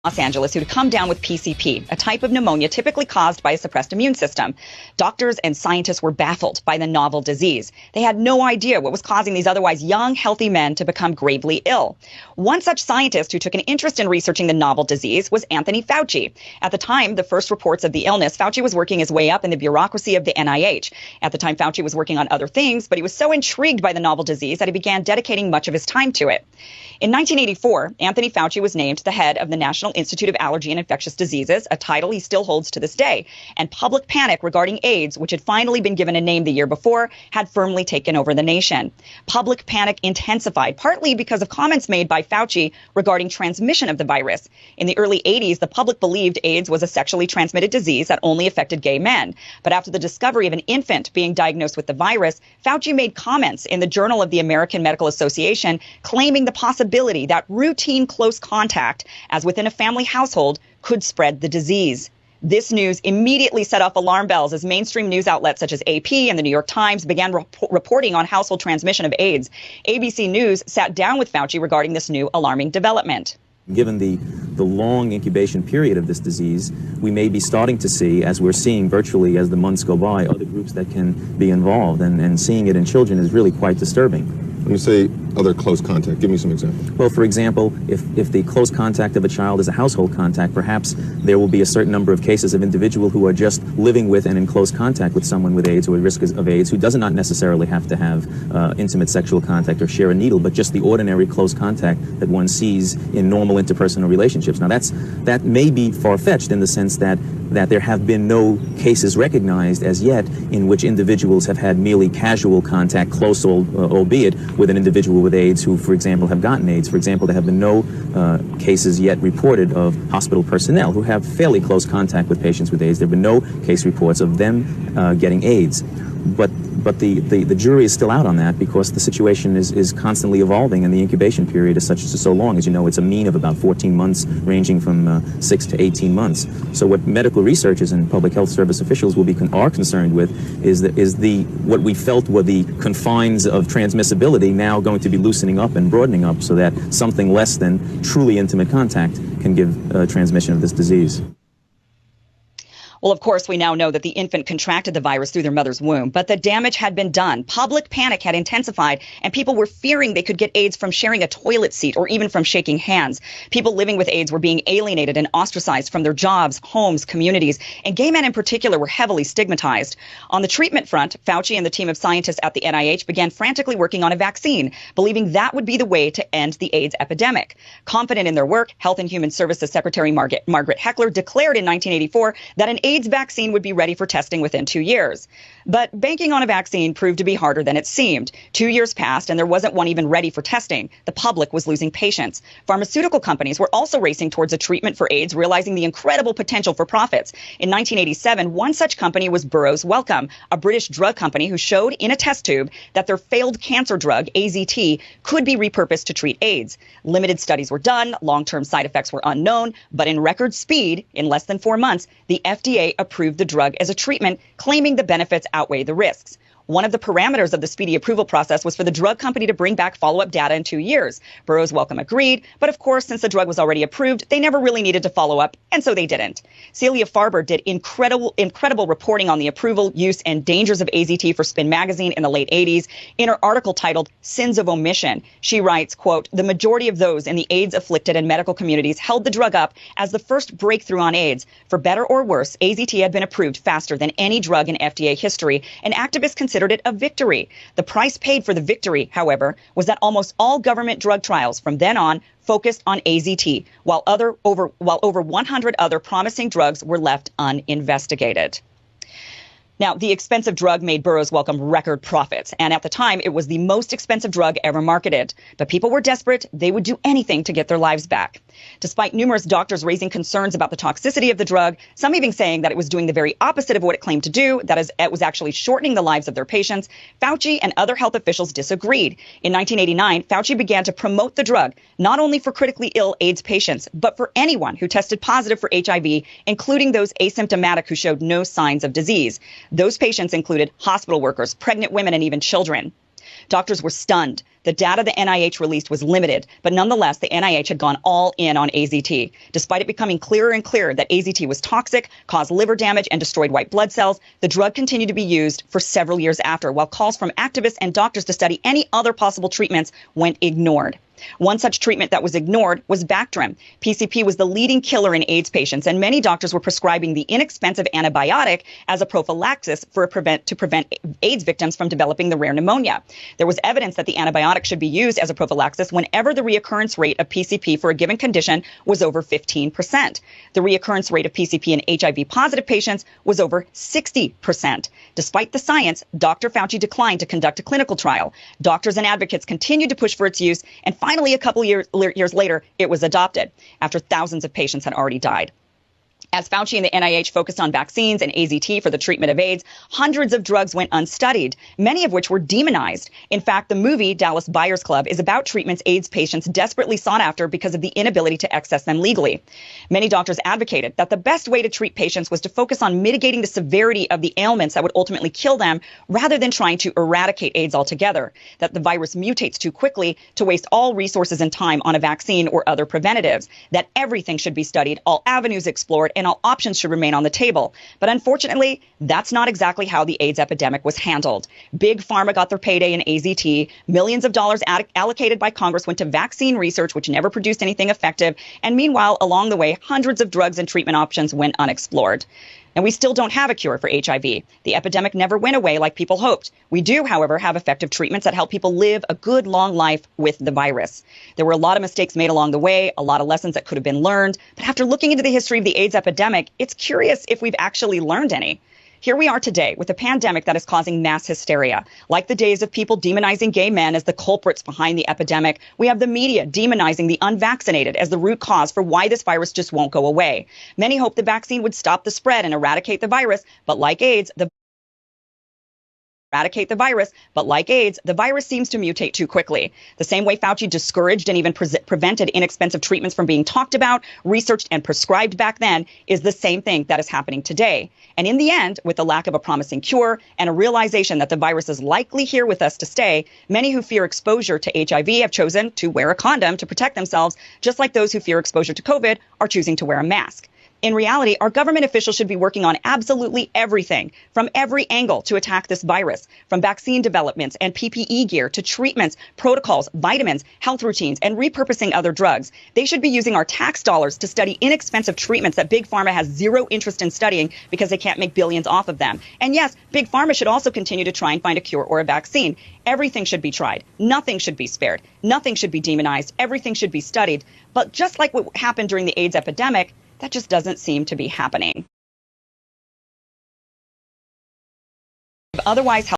Los Angeles who'd come down with PCP, a type of pneumonia typically caused by a suppressed immune system. Doctors and scientists were baffled by the novel disease. They had no idea what was causing these otherwise young, healthy men to become gravely ill. One such scientist who took an interest in researching the novel disease was Anthony Fauci. At the time, the first reports of the illness, Fauci was working his way up in the bureaucracy of the NIH. At the time, Fauci was working on other things, but he was so intrigued by the novel disease that he began dedicating much of his time to it. In 1984, Anthony Fauci was named the head of the National Institute of Allergy and Infectious Diseases, a title he still holds to this day. And public panic regarding AIDS, which had finally been given a name the year before, had firmly taken over the nation. Public panic intensified, partly because of comments made by Fauci regarding transmission of the virus. In the early 80s, the public believed AIDS was a sexually transmitted disease that only affected gay men. But after the discovery of an infant being diagnosed with the virus, Fauci made comments in the Journal of the American Medical Association claiming the possibility that routine close contact, as within a family household, could spread the disease. This news immediately set off alarm bells as mainstream news outlets such as AP and the New York Times began reporting on household transmission of AIDS. ABC News sat down with Fauci regarding this new alarming development. Given the long incubation period of this disease, we may be starting to see, as we're seeing virtually as the months go by, other groups that can be involved, and seeing it in children is really quite disturbing. When you say other close contact, give me some examples. Well, for example, if the close contact of a child is a household contact, perhaps there will be a certain number of cases of individual who are just living with and in close contact with someone with AIDS or at risk of AIDS, who does not necessarily have to have intimate sexual contact or share a needle, but just the ordinary close contact that one sees in normal interpersonal relationships. Now, that may be far-fetched in the sense that there have been no cases recognized as yet in which individuals have had merely casual contact, close albeit, with an individual with AIDS who, for example, have gotten AIDS. For example, there have been no cases yet reported of hospital personnel who have fairly close contact with patients with AIDS. There have been no case reports of them getting AIDS. But the jury is still out on that because the situation is constantly evolving and the incubation period is so long. As you know, it's a mean of about 14 months, ranging from 6 to 18 months. So what medical researchers and public health service officials are concerned with is what we felt were the confines of transmissibility now going to be loosening up and broadening up so that something less than truly intimate contact can give transmission of this disease. Well, of course, we now know that the infant contracted the virus through their mother's womb, but the damage had been done. Public panic had intensified, and people were fearing they could get AIDS from sharing a toilet seat or even from shaking hands. People living with AIDS were being alienated and ostracized from their jobs, homes, communities, and gay men in particular were heavily stigmatized. On the treatment front, Fauci and the team of scientists at the NIH began frantically working on a vaccine, believing that would be the way to end the AIDS epidemic. Confident in their work, Health and Human Services Secretary Margaret Heckler declared in 1984 that an AIDS vaccine would be ready for testing within 2 years. But banking on a vaccine proved to be harder than it seemed. 2 years passed and there wasn't one even ready for testing. The public was losing patience. Pharmaceutical companies were also racing towards a treatment for AIDS, realizing the incredible potential for profits. In 1987, one such company was Burroughs Wellcome, a British drug company who showed in a test tube that their failed cancer drug, AZT, could be repurposed to treat AIDS. Limited studies were done, long-term side effects were unknown, but in record speed, in less than 4 months, the FDA approved the drug as a treatment, claiming the benefits outweigh the risks. One of the parameters of the speedy approval process was for the drug company to bring back follow-up data in 2 years. Burroughs Wellcome agreed, but of course, since the drug was already approved, they never really needed to follow up, and so they didn't. Celia Farber did incredible reporting on the approval, use, and dangers of AZT for Spin magazine in the late 80s. In her article titled Sins of Omission, she writes, quote, "The majority of those in the AIDS-afflicted and medical communities held the drug up as the first breakthrough on AIDS. For better or worse, AZT had been approved faster than any drug in FDA history, and activists considered it a victory. The price paid for the victory, however, was that almost all government drug trials from then on focused on AZT, while over 100 other promising drugs were left uninvestigated." Now, the expensive drug made Burroughs Wellcome record profits, and at the time, it was the most expensive drug ever marketed. But people were desperate. They would do anything to get their lives back. Despite numerous doctors raising concerns about the toxicity of the drug, some even saying that it was doing the very opposite of what it claimed to do, that is, it was actually shortening the lives of their patients, Fauci and other health officials disagreed. In 1989, Fauci began to promote the drug, not only for critically ill AIDS patients, but for anyone who tested positive for HIV, including those asymptomatic who showed no signs of disease. Those patients included hospital workers, pregnant women, and even children. Doctors were stunned. The data the NIH released was limited, but nonetheless, the NIH had gone all in on AZT. Despite it becoming clearer and clearer that AZT was toxic, caused liver damage, and destroyed white blood cells, the drug continued to be used for several years after, while calls from activists and doctors to study any other possible treatments went ignored. One such treatment that was ignored was Bactrim. PCP was the leading killer in AIDS patients, and many doctors were prescribing the inexpensive antibiotic as a prophylaxis to prevent AIDS victims from developing the rare pneumonia. There was evidence that the antibiotic should be used as a prophylaxis whenever the reoccurrence rate of PCP for a given condition was over 15%. The reoccurrence rate of PCP in HIV-positive patients was over 60%. Despite the science, Dr. Fauci declined to conduct a clinical trial. Doctors and advocates continued to push for its use, and finally, a couple years later, it was adopted after thousands of patients had already died. As Fauci and the NIH focused on vaccines and AZT for the treatment of AIDS, hundreds of drugs went unstudied, many of which were demonized. In fact, the movie Dallas Buyers Club is about treatments AIDS patients desperately sought after because of the inability to access them legally. Many doctors advocated that the best way to treat patients was to focus on mitigating the severity of the ailments that would ultimately kill them rather than trying to eradicate AIDS altogether, that the virus mutates too quickly to waste all resources and time on a vaccine or other preventatives, that everything should be studied, all avenues explored, and all options should remain on the table. But unfortunately, that's not exactly how the AIDS epidemic was handled. Big Pharma got their payday in AZT. Millions of dollars allocated by Congress went to vaccine research, which never produced anything effective. And meanwhile, along the way, hundreds of drugs and treatment options went unexplored. And we still don't have a cure for HIV. The epidemic never went away like people hoped. We do, however, have effective treatments that help people live a good, long life with the virus. There were a lot of mistakes made along the way, a lot of lessons that could have been learned. But after looking into the history of the AIDS epidemic, it's curious if we've actually learned any. Here we are today with a pandemic that is causing mass hysteria. Like the days of people demonizing gay men as the culprits behind the epidemic, we have the media demonizing the unvaccinated as the root cause for why this virus just won't go away. Many hope the vaccine would stop the spread and eradicate the virus, but like AIDS, the virus seems to mutate too quickly. The same way Fauci discouraged and even prevented inexpensive treatments from being talked about, researched, and prescribed back then is the same thing that is happening today. And in the end, with the lack of a promising cure and a realization that the virus is likely here with us to stay, many who fear exposure to HIV have chosen to wear a condom to protect themselves, just like those who fear exposure to COVID are choosing to wear a mask. In reality, our government officials should be working on absolutely everything from every angle to attack this virus, from vaccine developments and PPE gear to treatments, protocols, vitamins, health routines, and repurposing other drugs. They should be using our tax dollars to study inexpensive treatments that Big Pharma has zero interest in studying because they can't make billions off of them. And yes, Big Pharma should also continue to try and find a cure or a vaccine. Everything should be tried. Nothing should be spared. Nothing should be demonized. Everything should be studied. But just like what happened during the AIDS epidemic, that just doesn't seem to be happening. Otherwise,